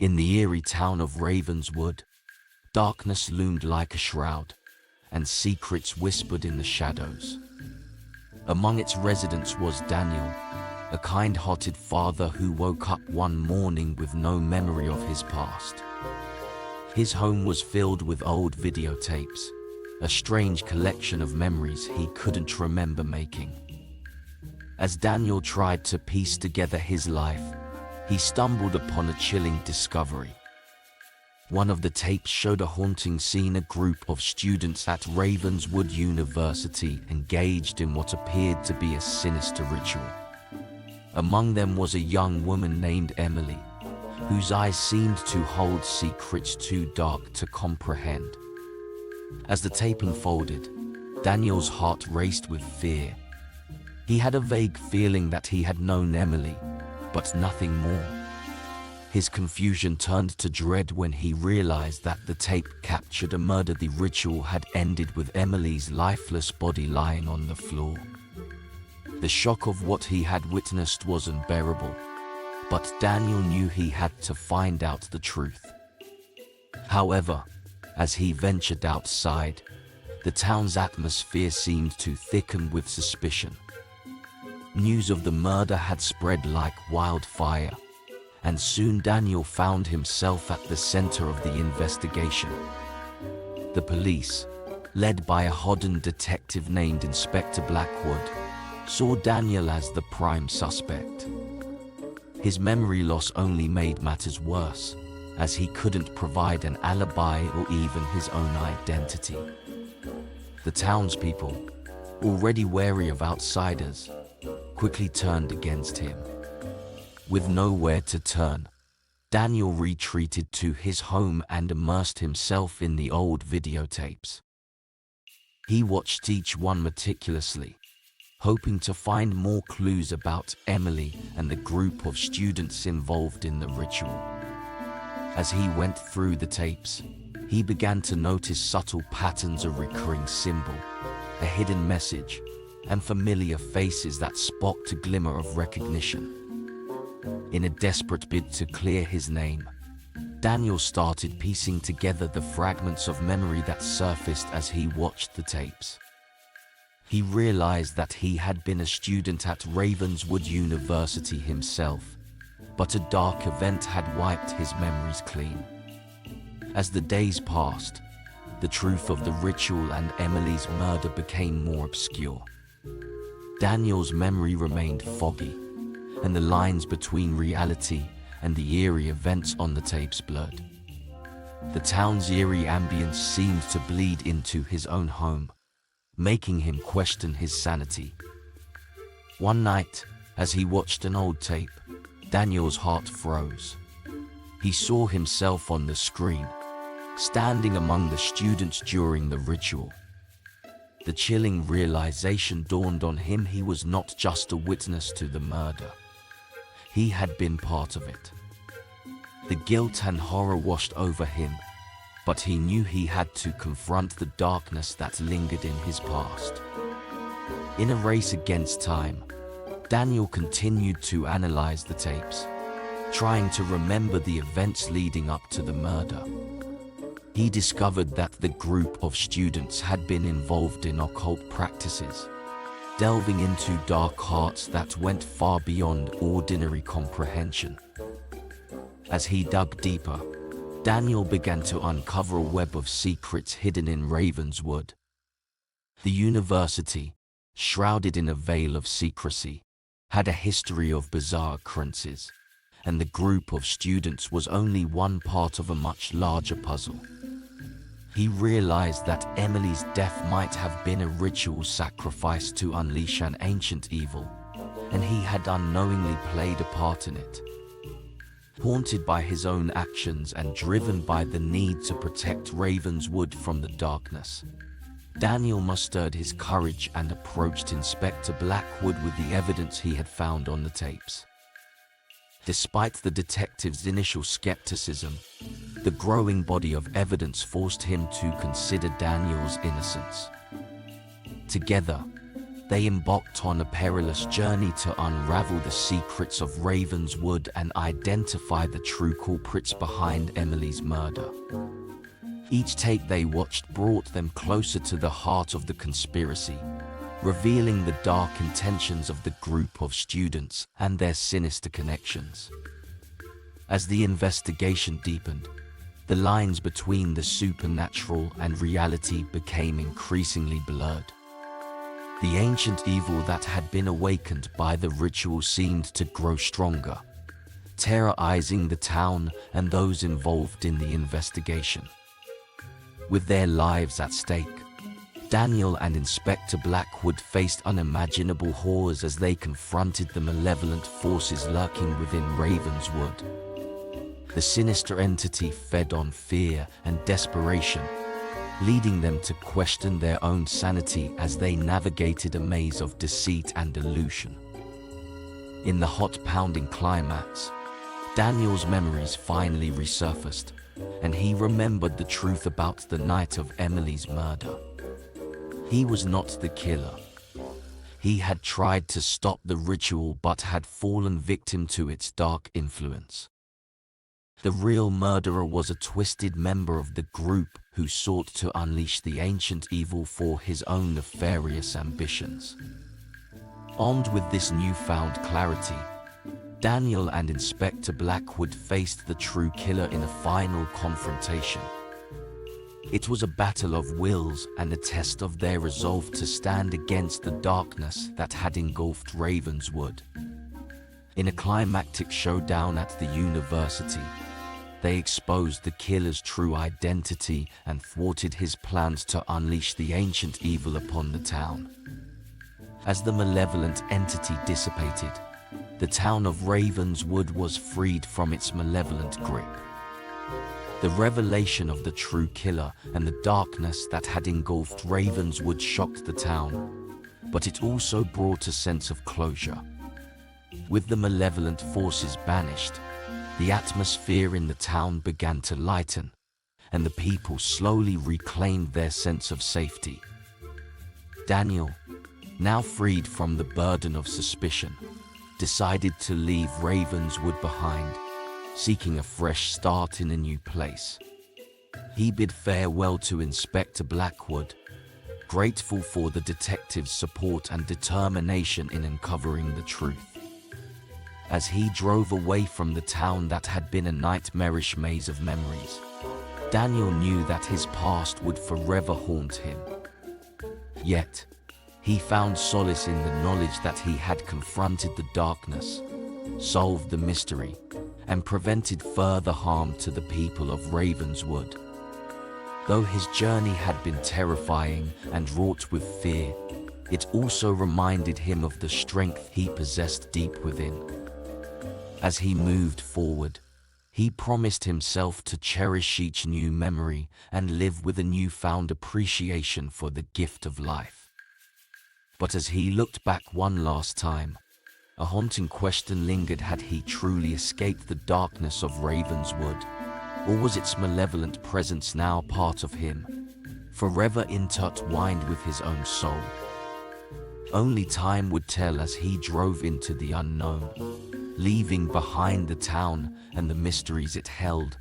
In the eerie town of Ravenswood, darkness loomed like a shroud, and secrets whispered in the shadows. Among its residents was Daniel, a kind-hearted father who woke up one morning with no memory of his past. His home was filled with old videotapes, a strange collection of memories he couldn't remember making. As Daniel tried to piece together his life, he stumbled upon a chilling discovery. One of the tapes showed a haunting scene: a group of students at Ravenswood University engaged in what appeared to be a sinister ritual. Among them was a young woman named Emily, whose eyes seemed to hold secrets too dark to comprehend. As the tape unfolded, Daniel's heart raced with fear. He had a vague feeling that he had known Emily, but nothing more. His confusion turned to dread when he realized that the tape captured a murder. The ritual had ended with Emily's lifeless body lying on the floor. The shock of what he had witnessed was unbearable, but Daniel knew he had to find out the truth. However, as he ventured outside, the town's atmosphere seemed to thicken with suspicion. News of the murder had spread like wildfire, and soon Daniel found himself at the center of the investigation. The police, led by a hardened detective named Inspector Blackwood, saw Daniel as the prime suspect. His memory loss only made matters worse, as he couldn't provide an alibi or even his own identity. The townspeople, already wary of outsiders, quickly turned against him. With nowhere to turn, Daniel retreated to his home and immersed himself in the old videotapes. He watched each one meticulously, hoping to find more clues about Emily and the group of students involved in the ritual. As he went through the tapes, he began to notice subtle patterns: a recurring symbol, a hidden message, and familiar faces that sparked a glimmer of recognition. In a desperate bid to clear his name, Daniel started piecing together the fragments of memory that surfaced as he watched the tapes. He realized that he had been a student at Ravenswood University himself, but a dark event had wiped his memories clean. As the days passed, the truth of the ritual and Emily's murder became more obscure. Daniel's memory remained foggy, and the lines between reality and the eerie events on the tapes blurred. The town's eerie ambience seemed to bleed into his own home, making him question his sanity. One night, as he watched an old tape, Daniel's heart froze. He saw himself on the screen, standing among the students during the ritual. The chilling realization dawned on him: he was not just a witness to the murder. He had been part of it. The guilt and horror washed over him, but he knew he had to confront the darkness that lingered in his past. In a race against time, Daniel continued to analyze the tapes, trying to remember the events leading up to the murder. He discovered that the group of students had been involved in occult practices, delving into dark arts that went far beyond ordinary comprehension. As he dug deeper, Daniel began to uncover a web of secrets hidden in Ravenswood. The university, shrouded in a veil of secrecy, had a history of bizarre occurrences, and the group of students was only one part of a much larger puzzle. He realized that Emily's death might have been a ritual sacrifice to unleash an ancient evil, and he had unknowingly played a part in it. Haunted by his own actions and driven by the need to protect Ravenswood from the darkness, Daniel mustered his courage and approached Inspector Blackwood with the evidence he had found on the tapes. Despite the detective's initial skepticism, the growing body of evidence forced him to consider Daniel's innocence. Together, They embarked on a perilous journey to unravel the secrets of Ravenswood and identify the true culprits behind Emily's murder. Each take they watched brought them closer to the heart of the conspiracy, revealing the dark intentions of the group of students and their sinister connections. As the investigation deepened, the lines between the supernatural and reality became increasingly blurred. The ancient evil that had been awakened by the ritual seemed to grow stronger, terrorizing the town and those involved in the investigation. With their lives at stake, Daniel and Inspector Blackwood faced unimaginable horrors as they confronted the malevolent forces lurking within Ravenswood. The sinister entity fed on fear and desperation, leading them to question their own sanity as they navigated a maze of deceit and illusion. In the heart-pounding climax, Daniel's memories finally resurfaced, and he remembered the truth about the night of Emily's murder. He was not the killer. He had tried to stop the ritual but had fallen victim to its dark influence. The real murderer was a twisted member of the group who sought to unleash the ancient evil for his own nefarious ambitions. Armed with this newfound clarity, Daniel and Inspector Blackwood faced the true killer in a final confrontation. It was a battle of wills and a test of their resolve to stand against the darkness that had engulfed Ravenswood. In a climactic showdown at the university, they exposed the killer's true identity and thwarted his plans to unleash the ancient evil upon the town. As the malevolent entity dissipated, the town of Ravenswood was freed from its malevolent grip. The revelation of the true killer and the darkness that had engulfed Ravenswood shocked the town, but it also brought a sense of closure. With the malevolent forces banished, the atmosphere in the town began to lighten, and the people slowly reclaimed their sense of safety. Daniel, now freed from the burden of suspicion, decided to leave Ravenswood behind, seeking a fresh start in a new place. He bid farewell to Inspector Blackwood, grateful for the detective's support and determination in uncovering the truth. As he drove away from the town that had been a nightmarish maze of memories, Daniel knew that his past would forever haunt him. Yet, he found solace in the knowledge that he had confronted the darkness, solved the mystery, and prevented further harm to the people of Ravenswood. Though his journey had been terrifying and wrought with fear, it also reminded him of the strength he possessed deep within. As he moved forward, he promised himself to cherish each new memory and live with a newfound appreciation for the gift of life. But as he looked back one last time, a haunting question lingered: had he truly escaped the darkness of Ravenswood, or was its malevolent presence now part of him, forever intertwined with his own soul? Only time would tell as he drove into the unknown, leaving behind the town and the mysteries it held.